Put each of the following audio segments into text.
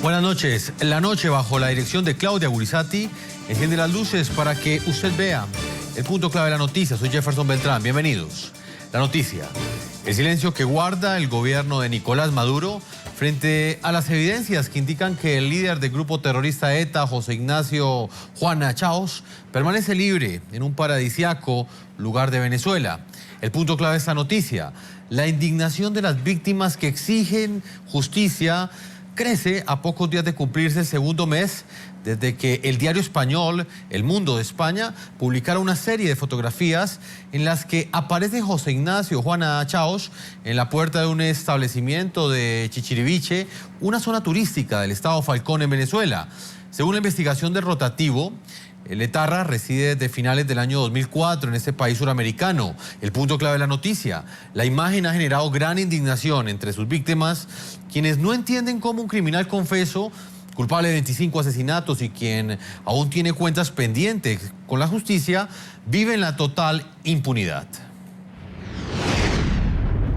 Buenas noches. La noche, bajo la dirección de Claudia Gurizati, enciende las luces para que usted vea el punto clave de la noticia. Soy Jefferson Beltrán. Bienvenidos. La noticia. El silencio que guarda el gobierno de Nicolás Maduro frente a las evidencias que indican que el líder del grupo terrorista ETA, José Ignacio Juana Chaos, permanece libre en un paradisíaco lugar de Venezuela. El punto clave de esta noticia. La indignación de las víctimas que exigen justicia crece a pocos días de cumplirse el segundo mes desde que el diario español El Mundo de España publicara una serie de fotografías en las que aparece José Ignacio Juana Chaos en la puerta de un establecimiento de Chichiriviche, una zona turística del estado Falcón en Venezuela. Según la investigación del Rotativo, el etarra reside desde finales del año 2004 en este país suramericano. El punto clave de la noticia. La imagen ha generado gran indignación entre sus víctimas, quienes no entienden cómo un criminal confeso, culpable de 25 asesinatos y quien aún tiene cuentas pendientes con la justicia, vive en la total impunidad.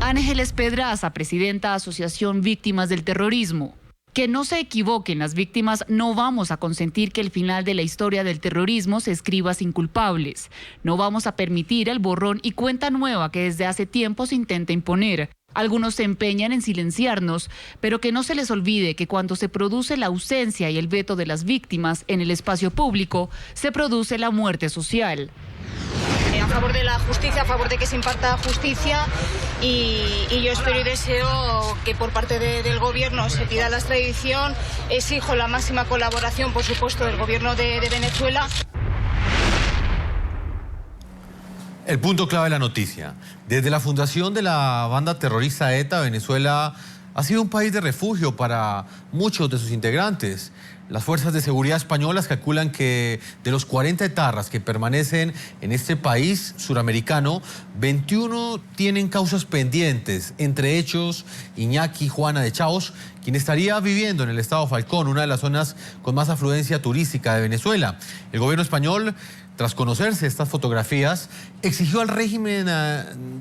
Ángeles Pedraza, presidenta Asociación Víctimas del Terrorismo. Que no se equivoquen las víctimas, no vamos a consentir que el final de la historia del terrorismo se escriba sin culpables. No vamos a permitir el borrón y cuenta nueva que desde hace tiempo se intenta imponer. Algunos se empeñan en silenciarnos, pero que no se les olvide que cuando se produce la ausencia y el veto de las víctimas en el espacio público, se produce la muerte social. A favor de la justicia, a favor de que se imparta justicia y yo espero y deseo que por parte del gobierno se pida la extradición. Exijo la máxima colaboración, por supuesto, del gobierno de Venezuela. El punto clave de la noticia. Desde la fundación de la banda terrorista ETA, Venezuela ha sido un país de refugio para muchos de sus integrantes. Las fuerzas de seguridad españolas calculan que de los 40 etarras que permanecen en este país suramericano, 21 tienen causas pendientes, entre ellos Iñaki Juana de Chaos, quien estaría viviendo en el estado Falcón, una de las zonas con más afluencia turística de Venezuela. El gobierno español, tras conocerse estas fotografías, exigió al régimen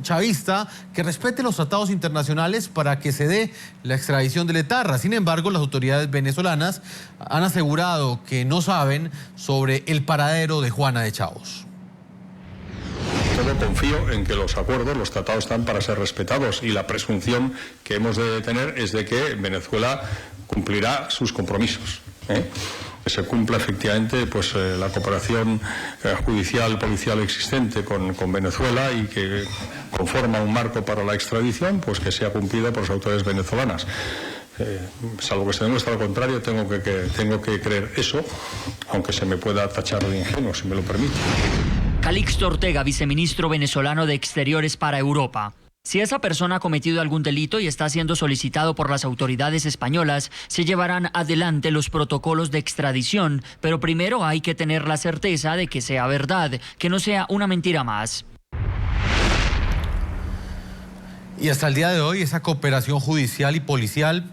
chavista que respete los tratados internacionales para que se dé la extradición del etarra. Sin embargo, las autoridades venezolanas han asegurado que no saben sobre el paradero de Juana de Chaos. Solo confío en que los acuerdos, los tratados están para ser respetados y la presunción que hemos de tener es de que Venezuela cumplirá sus compromisos. Que se cumpla efectivamente pues, la cooperación judicial, policial existente con Venezuela y que conforma un marco para la extradición, pues que sea cumplida por las autoridades venezolanas. Salvo que se demuestre lo contrario, tengo que creer eso, aunque se me pueda tachar de ingenuo, si me lo permite. Calixto Ortega, viceministro venezolano de Exteriores para Europa. Si esa persona ha cometido algún delito y está siendo solicitado por las autoridades españolas, se llevarán adelante los protocolos de extradición, pero primero hay que tener la certeza de que sea verdad, que no sea una mentira más. Y hasta el día de hoy esa cooperación judicial y policial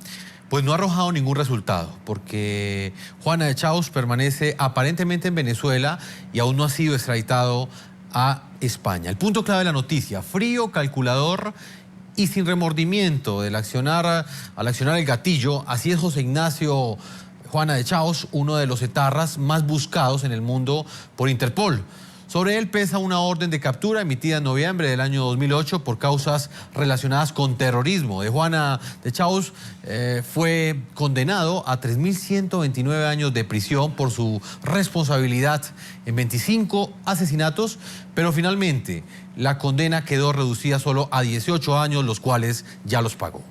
pues no ha arrojado ningún resultado, porque Juana de Chaos permanece aparentemente en Venezuela y aún no ha sido extraditado a España. El punto clave de la noticia: frío, calculador y sin remordimiento al accionar el gatillo. Así es José Ignacio Juana de Chaos, uno de los etarras más buscados en el mundo por Interpol. Sobre él pesa una orden de captura emitida en noviembre del año 2008 por causas relacionadas con terrorismo. De Juana de Chaos fue condenado a 3.129 años de prisión por su responsabilidad en 25 asesinatos, pero finalmente la condena quedó reducida solo a 18 años, los cuales ya los pagó.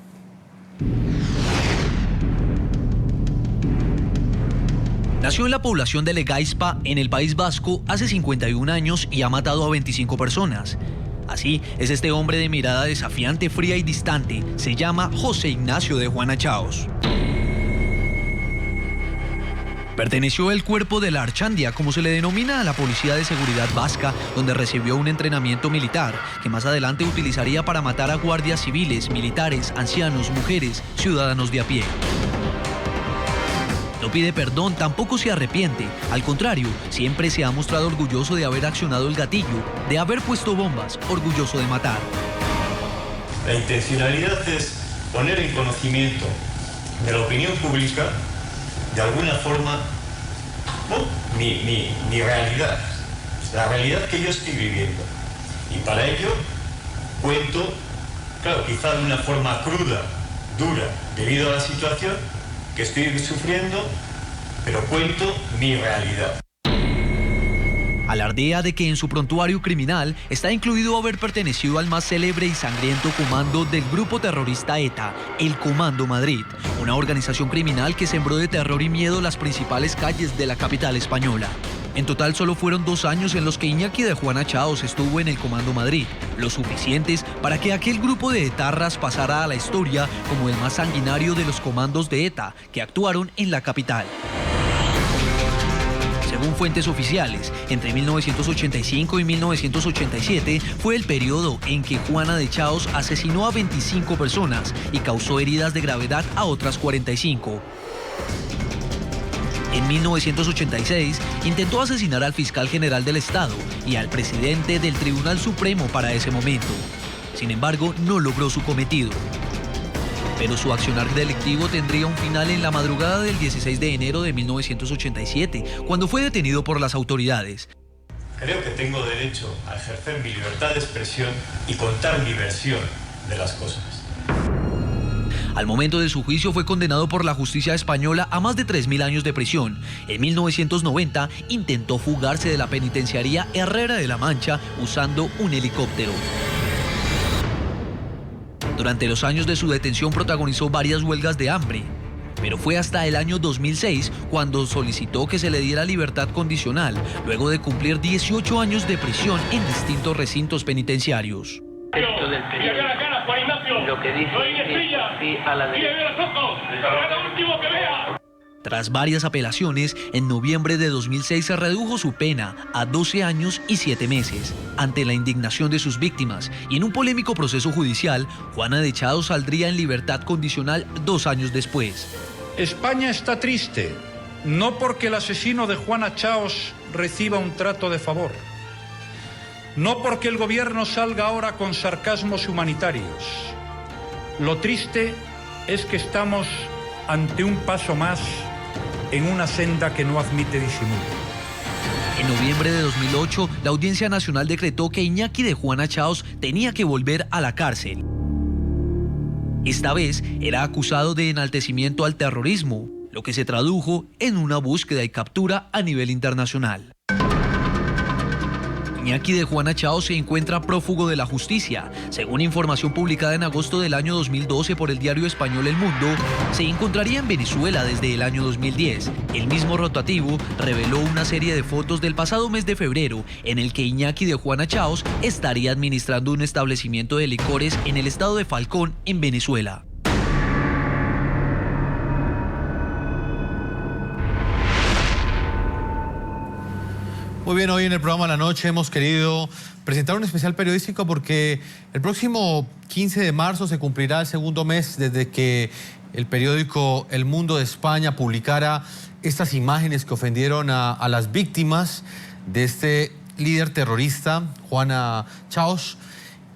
Nació en la población de Legaizpa, en el País Vasco, hace 51 años y ha matado a 25 personas. Así es este hombre de mirada desafiante, fría y distante. Se llama José Ignacio de Juana Chaos. Perteneció al cuerpo de la Archandia, como se le denomina a la Policía de Seguridad Vasca, donde recibió un entrenamiento militar, que más adelante utilizaría para matar a guardias civiles, militares, ancianos, mujeres, ciudadanos de a pie. No pide perdón, tampoco se arrepiente. Al contrario, siempre se ha mostrado orgulloso de haber accionado el gatillo, de haber puesto bombas, orgulloso de matar. La intencionalidad es poner en conocimiento de la opinión pública de alguna forma, ¿no?, mi realidad, la realidad que yo estoy viviendo. Y para ello cuento, claro, quizá de una forma cruda, dura, debido a la situación que estoy sufriendo, pero cuento mi realidad. Alardea de que en su prontuario criminal está incluido haber pertenecido al más célebre y sangriento comando del grupo terrorista ETA, el Comando Madrid, una organización criminal que sembró de terror y miedo las principales calles de la capital española. En total solo fueron 2 años en los que Iñaki de Juana Chaos estuvo en el Comando Madrid, lo suficientes para que aquel grupo de etarras pasara a la historia como el más sanguinario de los comandos de ETA que actuaron en la capital. Según fuentes oficiales, entre 1985 y 1987 fue el periodo en que Juana de Chaos asesinó a 25 personas y causó heridas de gravedad a otras 45. En 1986 intentó asesinar al fiscal general del Estado y al presidente del Tribunal Supremo para ese momento. Sin embargo, no logró su cometido. Pero su accionar delictivo tendría un final en la madrugada del 16 de enero de 1987, cuando fue detenido por las autoridades. Creo que tengo derecho a ejercer mi libertad de expresión y contar mi versión de las cosas. Al momento de su juicio fue condenado por la justicia española a más de 3.000 años de prisión. En 1990 intentó fugarse de la penitenciaría Herrera de la Mancha usando un helicóptero. Durante los años de su detención protagonizó varias huelgas de hambre, pero fue hasta el año 2006 cuando solicitó que se le diera libertad condicional, luego de cumplir 18 años de prisión en distintos recintos penitenciarios. Esto del periódico, lo que dice sí a la derecha. Tras varias apelaciones, en noviembre de 2006 se redujo su pena a 12 años y 7 meses. Ante la indignación de sus víctimas y en un polémico proceso judicial, Juana de Chaos saldría en libertad condicional 2 años después. España está triste, no porque el asesino de Juana Chaos reciba un trato de favor, no porque el gobierno salga ahora con sarcasmos humanitarios. Lo triste es que estamos ante un paso más en una senda que no admite disimulo. En noviembre de 2008, la Audiencia Nacional decretó que Iñaki de Juana Chaos tenía que volver a la cárcel. Esta vez era acusado de enaltecimiento al terrorismo, lo que se tradujo en una búsqueda y captura a nivel internacional. Iñaki de Juana Chaos se encuentra prófugo de la justicia. Según información publicada en agosto del año 2012 por el diario español El Mundo, se encontraría en Venezuela desde el año 2010. El mismo rotativo reveló una serie de fotos del pasado mes de febrero en el que Iñaki de Juana Chaos estaría administrando un establecimiento de licores en el estado de Falcón, en Venezuela. Muy bien, hoy en el programa La Noche hemos querido presentar un especial periodístico porque el próximo 15 de marzo se cumplirá el segundo mes desde que el periódico El Mundo de España publicara estas imágenes que ofendieron a las víctimas de este líder terrorista, Juana Chaos.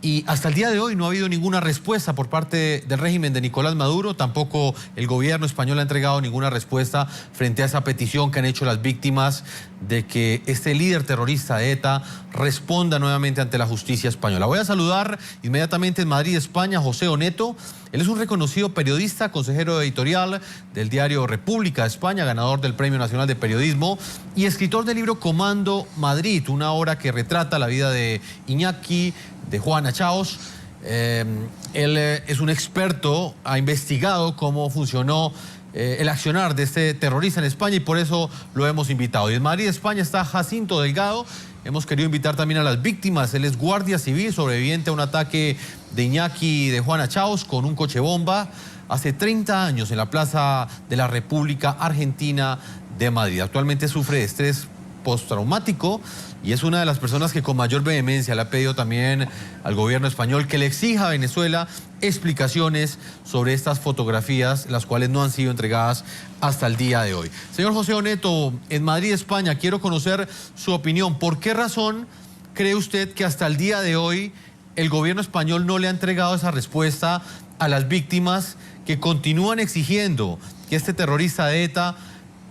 Y hasta el día de hoy no ha habido ninguna respuesta por parte del régimen de Nicolás Maduro, tampoco el gobierno español ha entregado ninguna respuesta frente a esa petición que han hecho las víctimas de que este líder terrorista de ETA responda nuevamente ante la justicia española. Voy a saludar inmediatamente en Madrid, España, a José Oneto. Él es un reconocido periodista, consejero editorial del diario República de España, ganador del Premio Nacional de Periodismo y escritor del libro Comando Madrid, una obra que retrata la vida de Iñaki de Juana Chaos. Él es un experto, ha investigado cómo funcionó el accionar de este terrorista en España y por eso lo hemos invitado. Y en Madrid, España, está Jacinto Delgado. Hemos querido invitar también a las víctimas. Él es guardia civil, sobreviviente a un ataque de Iñaki de Juana Chaos con un coche bomba hace 30 años en la Plaza de la República Argentina de Madrid. Actualmente sufre de estrés postraumático y es una de las personas que con mayor vehemencia le ha pedido también al gobierno español que le exija a Venezuela explicaciones sobre estas fotografías, las cuales no han sido entregadas hasta el día de hoy. Señor José Oneto, en Madrid, España, quiero conocer su opinión. ¿Por qué razón cree usted que hasta el día de hoy el gobierno español no le ha entregado esa respuesta a las víctimas que continúan exigiendo que este terrorista de ETA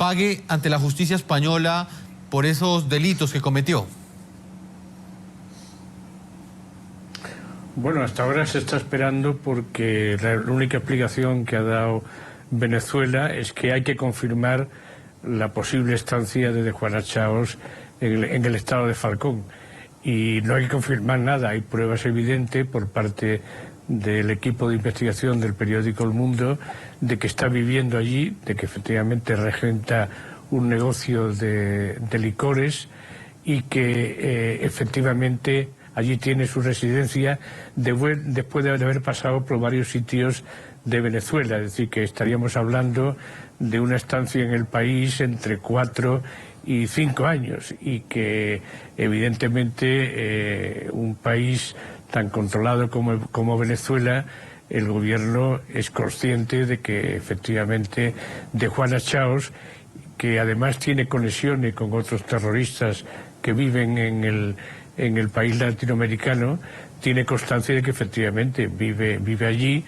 pague ante la justicia española por esos delitos que cometió? Bueno, hasta ahora se está esperando porque la única explicación que ha dado Venezuela es que hay que confirmar la posible estancia de Juana Chaos en el estado de Falcón. Y no hay que confirmar nada, hay pruebas evidentes por parte del equipo de investigación del periódico El Mundo de que está viviendo allí, de que efectivamente regenta un negocio de licores y que efectivamente allí tiene su residencia después de haber pasado por varios sitios de Venezuela. Es decir, que estaríamos hablando de una estancia en el país entre 4 y 5 años y que evidentemente un país tan controlado como Venezuela, el gobierno es consciente de que efectivamente de Juana Chaos, que además tiene conexiones con otros terroristas que viven en el país latinoamericano, tiene constancia de que efectivamente vive allí.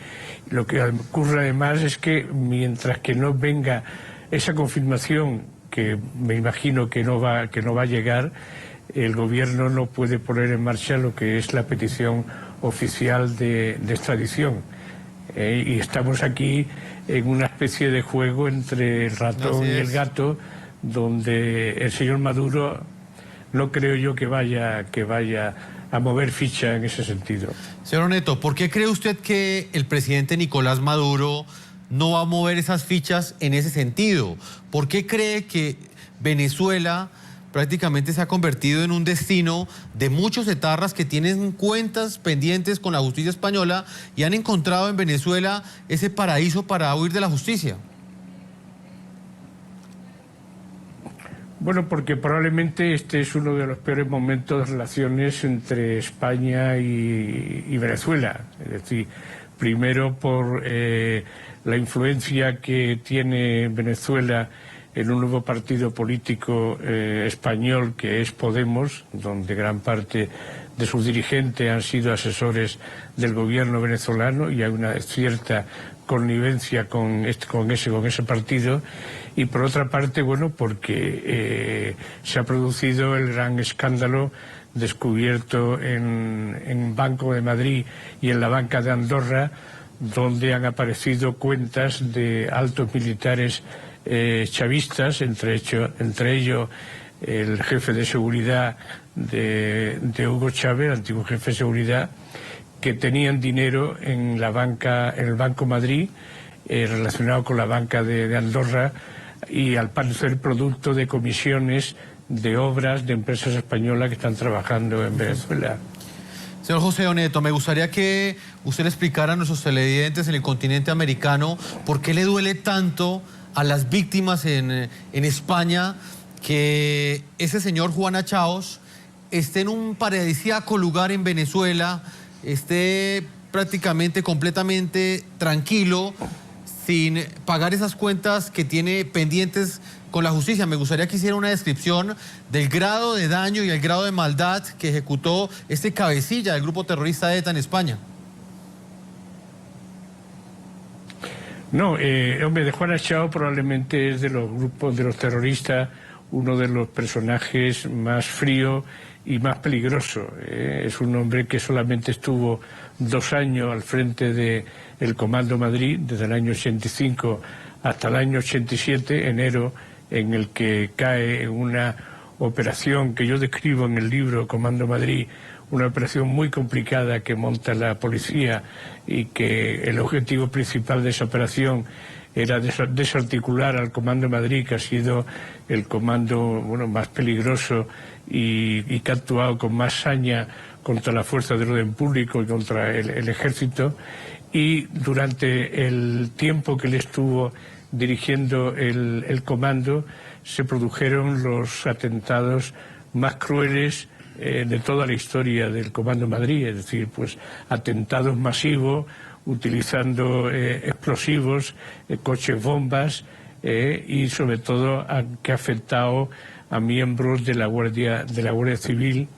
Lo que ocurre además es que mientras que no venga esa confirmación, que me imagino que no va a llegar, el gobierno no puede poner en marcha lo que es la petición oficial de extradición. Y estamos aquí en una especie de juego entre el ratón y el gato, donde el señor Maduro no creo yo que vaya a mover ficha en ese sentido. Señor Neto, ¿por qué cree usted que el presidente Nicolás Maduro no va a mover esas fichas en ese sentido? ¿Por qué cree que Venezuela prácticamente se ha convertido en un destino de muchos etarras que tienen cuentas pendientes con la justicia española y han encontrado en Venezuela ese paraíso para huir de la justicia? Bueno, porque probablemente este es uno de los peores momentos de relaciones entre España y Venezuela. Es decir, primero por la influencia que tiene Venezuela en un nuevo partido político español que es Podemos, donde gran parte de sus dirigentes han sido asesores del gobierno venezolano y hay una cierta connivencia con ese partido. Y por otra parte, bueno, porque se ha producido el gran escándalo descubierto en Banco de Madrid y en la Banca de Andorra, donde han aparecido cuentas de altos militares chavistas, entre ellos el jefe de seguridad de Hugo Chávez, el antiguo jefe de seguridad, que tenían dinero en el Banco Madrid, relacionado con la Banca de Andorra, y al parecer producto de comisiones de obras de empresas españolas que están trabajando en Venezuela. Señor José Oneto, me gustaría que usted le explicara a nuestros televidentes en el continente americano por qué le duele tanto a las víctimas en España que ese señor Juana Chaos esté en un paradisíaco lugar en Venezuela, esté prácticamente completamente tranquilo, sin pagar esas cuentas que tiene pendientes con la justicia. Me gustaría que hiciera una descripción del grado de daño y el grado de maldad que ejecutó este cabecilla del grupo terrorista ETA en España. No, hombre, de Juana Chaos probablemente es de los grupos de los terroristas uno de los personajes más frío y más peligroso. Es un hombre que solamente estuvo 2 años al frente del Comando Madrid, desde el año 85 hasta el año 87, enero, en el que cae en una operación que yo describo en el libro Comando Madrid, una operación muy complicada que monta la policía y que el objetivo principal de esa operación era desarticular al Comando Madrid, que ha sido el comando más peligroso y que ha actuado con más saña contra la fuerza del orden público y contra el ejército. Y durante el tiempo que él estuvo dirigiendo el comando se produjeron los atentados más crueles de toda la historia del Comando Madrid, es decir, pues atentados masivos utilizando explosivos, coches bombas y sobre todo que ha afectado a miembros de la Guardia Civil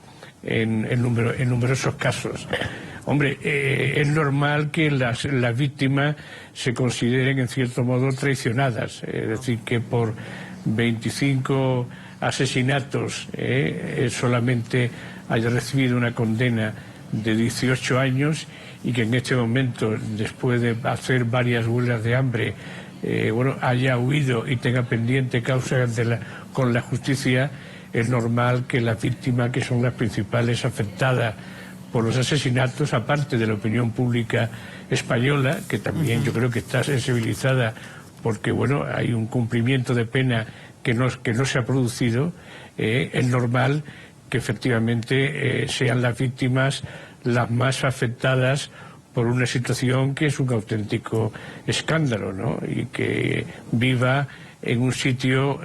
en numerosos casos. Hombre, es normal que las víctimas se consideren en cierto modo traicionadas, es decir, que por 25 asesinatos, solamente haya recibido una condena de 18 años y que en este momento, después de hacer varias huelgas de hambre, haya huido y tenga pendiente causas con la justicia, es normal que las víctimas, que son las principales afectadas por los asesinatos, aparte de la opinión pública española, que también yo creo que está sensibilizada porque hay un cumplimiento de pena que no se ha producido, es normal que efectivamente sean las víctimas las más afectadas por una situación que es un auténtico escándalo, ¿no? Y que viva en un sitio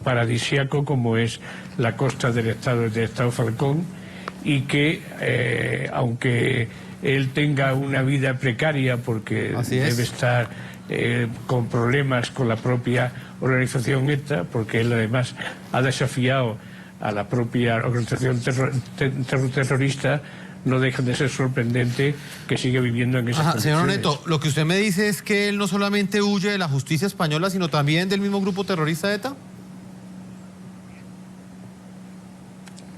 paradisíaco como es la costa del Estado Falcón, y que aunque él tenga una vida precaria porque debe estar con problemas con la propia organización ETA, porque él además ha desafiado a la propia organización terrorista, no deja de ser sorprendente que siga viviendo en esas condiciones. Señor Neto, lo que usted me dice es que él no solamente huye de la justicia española, sino también del mismo grupo terrorista ETA.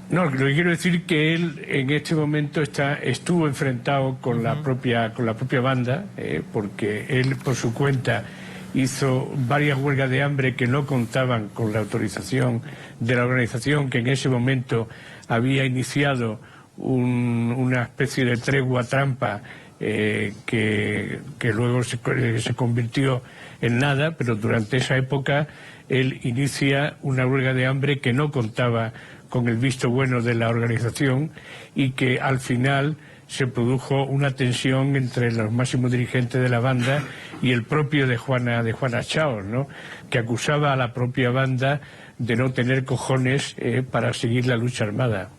No, lo que quiero decir que él en este momento estuvo enfrentado con la propia banda, porque él por su cuenta hizo varias huelgas de hambre que no contaban con la autorización de la organización, que en ese momento había iniciado una especie de tregua trampa que luego se convirtió en nada, pero durante esa época él inicia una huelga de hambre que no contaba con el visto bueno de la organización y que al final se produjo una tensión entre los máximos dirigentes de la banda y el propio de Juana Chaos, ¿no?, que acusaba a la propia banda de no tener cojones para seguir la lucha armada.